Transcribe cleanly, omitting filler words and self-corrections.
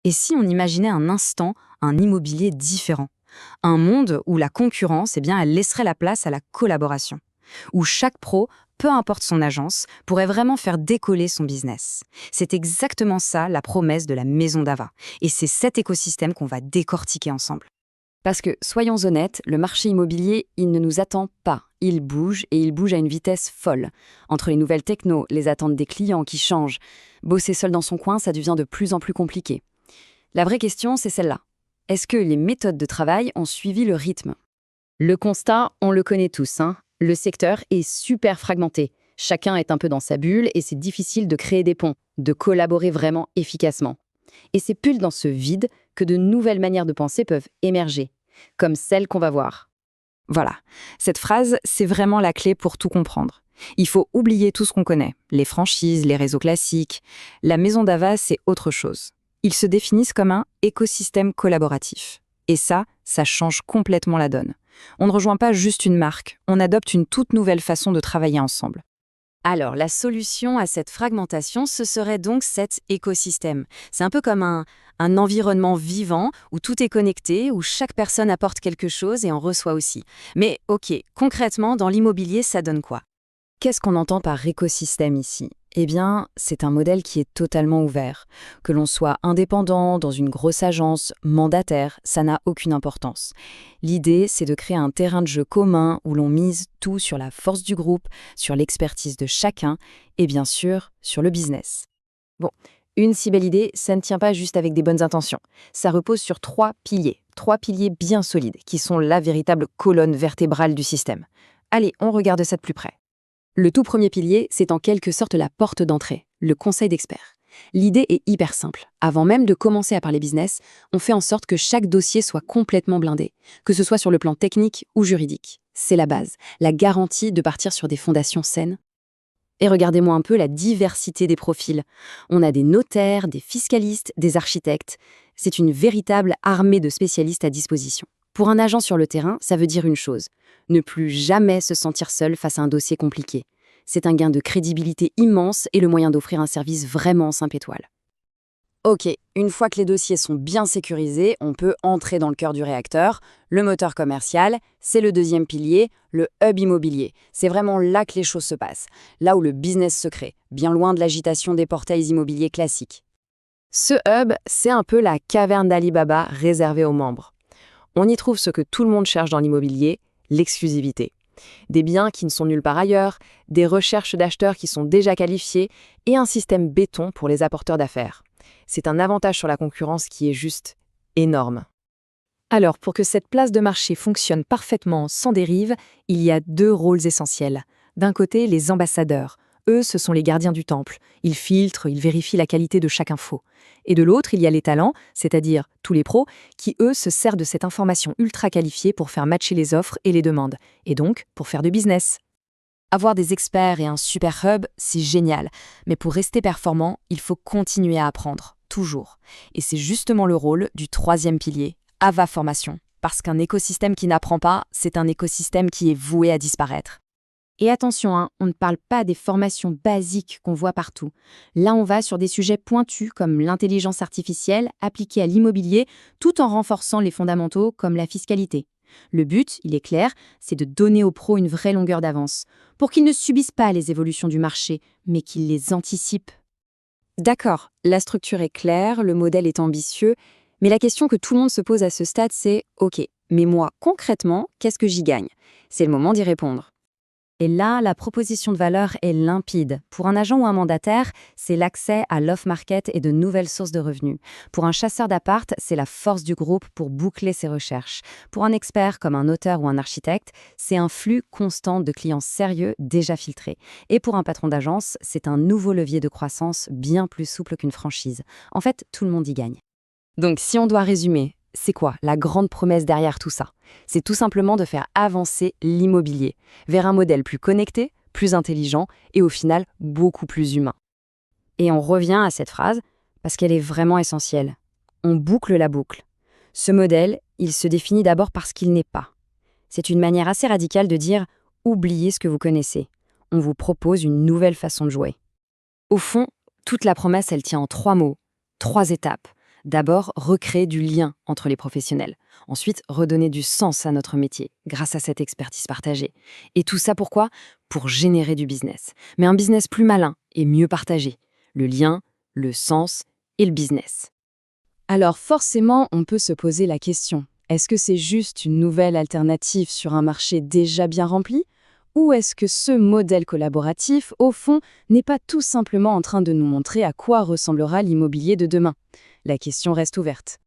Et si on imaginait un instant un immobilier différent? Un monde où la concurrence, elle laisserait la place à la collaboration. Où chaque pro, peu importe son agence, pourrait vraiment faire décoller son business. C'est exactement ça la promesse de la maison d'Ava. Et c'est cet écosystème qu'on va décortiquer ensemble. Parce que, soyons honnêtes, le marché immobilier, il ne nous attend pas. Il bouge, et il bouge à une vitesse folle. Entre les nouvelles technos, les attentes des clients qui changent, bosser seul dans son coin, ça devient de plus en plus compliqué. La vraie question, c'est celle-là. Est-ce que les méthodes de travail ont suivi le rythme? Le constat, on le connaît tous, hein. Le secteur est super fragmenté. Chacun est un peu dans sa bulle et c'est difficile de créer des ponts, de collaborer vraiment efficacement. Et c'est pile dans ce vide que de nouvelles manières de penser peuvent émerger, comme celle qu'on va voir. Voilà, cette phrase, c'est vraiment la clé pour tout comprendre. Il faut oublier tout ce qu'on connaît, les franchises, les réseaux classiques. La maison d'Ava, c'est autre chose. Ils se définissent comme un écosystème collaboratif. Et ça change complètement la donne. On ne rejoint pas juste une marque, on adopte une toute nouvelle façon de travailler ensemble. Alors, la solution à cette fragmentation, ce serait donc cet écosystème. C'est un peu comme un environnement vivant où tout est connecté, où chaque personne apporte quelque chose et en reçoit aussi. Mais ok, concrètement, dans l'immobilier, ça donne quoi? Qu'est-ce qu'on entend par écosystème ici? Eh bien, c'est un modèle qui est totalement ouvert. Que l'on soit indépendant, dans une grosse agence, mandataire, ça n'a aucune importance. L'idée, c'est de créer un terrain de jeu commun où l'on mise tout sur la force du groupe, sur l'expertise de chacun et bien sûr, sur le business. Bon, une si belle idée, ça ne tient pas juste avec des bonnes intentions. Ça repose sur trois piliers bien solides, qui sont la véritable colonne vertébrale du système. Allez, on regarde ça de plus près. Le tout premier pilier, c'est en quelque sorte la porte d'entrée, le conseil d'experts. L'idée est hyper simple. Avant même de commencer à parler business, on fait en sorte que chaque dossier soit complètement blindé, que ce soit sur le plan technique ou juridique. C'est la base, la garantie de partir sur des fondations saines. Et regardez-moi un peu la diversité des profils. On a des notaires, des fiscalistes, des architectes. C'est une véritable armée de spécialistes à disposition. Pour un agent sur le terrain, ça veut dire une chose, ne plus jamais se sentir seul face à un dossier compliqué. C'est un gain de crédibilité immense et le moyen d'offrir un service vraiment 5 étoiles. Ok, une fois que les dossiers sont bien sécurisés, on peut entrer dans le cœur du réacteur. Le moteur commercial, c'est le deuxième pilier, le hub immobilier. C'est vraiment là que les choses se passent, là où le business se crée, bien loin de l'agitation des portails immobiliers classiques. Ce hub, c'est un peu la caverne d'Ali Baba réservée aux membres. On y trouve ce que tout le monde cherche dans l'immobilier, l'exclusivité. Des biens qui ne sont nulle part ailleurs, des recherches d'acheteurs qui sont déjà qualifiés et un système béton pour les apporteurs d'affaires. C'est un avantage sur la concurrence qui est juste énorme. Alors, pour que cette place de marché fonctionne parfaitement sans dérive, il y a deux rôles essentiels. D'un côté, les ambassadeurs. Eux, ce sont les gardiens du temple. Ils filtrent, ils vérifient la qualité de chaque info. Et de l'autre, il y a les talents, c'est-à-dire tous les pros, qui, eux, se servent de cette information ultra qualifiée pour faire matcher les offres et les demandes, et donc pour faire du business. Avoir des experts et un super hub, c'est génial, mais pour rester performant, il faut continuer à apprendre, toujours. Et c'est justement le rôle du troisième pilier, Ava Formation, parce qu'un écosystème qui n'apprend pas, c'est un écosystème qui est voué à disparaître. Et attention, on ne parle pas des formations basiques qu'on voit partout. Là, on va sur des sujets pointus comme l'intelligence artificielle appliquée à l'immobilier, tout en renforçant les fondamentaux comme la fiscalité. Le but, il est clair, c'est de donner aux pros une vraie longueur d'avance, pour qu'ils ne subissent pas les évolutions du marché, mais qu'ils les anticipent. D'accord, la structure est claire, le modèle est ambitieux, mais la question que tout le monde se pose à ce stade, c'est « Ok, mais moi, concrètement, qu'est-ce que j'y gagne ?» C'est le moment d'y répondre. Et là, la proposition de valeur est limpide. Pour un agent ou un mandataire, c'est l'accès à l'off-market et de nouvelles sources de revenus. Pour un chasseur d'appart, c'est la force du groupe pour boucler ses recherches. Pour un expert comme un auteur ou un architecte, c'est un flux constant de clients sérieux déjà filtrés. Et pour un patron d'agence, c'est un nouveau levier de croissance bien plus souple qu'une franchise. En fait, tout le monde y gagne. Donc, si on doit résumer, c'est quoi la grande promesse derrière tout ça? C'est tout simplement de faire avancer l'immobilier vers un modèle plus connecté, plus intelligent et au final beaucoup plus humain. Et on revient à cette phrase parce qu'elle est vraiment essentielle. On boucle la boucle. Ce modèle, il se définit d'abord par ce qu'il n'est pas. C'est une manière assez radicale de dire « oubliez ce que vous connaissez ». On vous propose une nouvelle façon de jouer. Au fond, toute la promesse, elle tient en 3 mots, 3 étapes. D'abord, recréer du lien entre les professionnels. Ensuite, redonner du sens à notre métier grâce à cette expertise partagée. Et tout ça pourquoi? Pour générer du business. Mais un business plus malin et mieux partagé. Le lien, le sens et le business. Alors forcément, on peut se poser la question, est-ce que c'est juste une nouvelle alternative sur un marché déjà bien rempli? Ou est-ce que ce modèle collaboratif, au fond, n'est pas tout simplement en train de nous montrer à quoi ressemblera l'immobilier de demain? La question reste ouverte.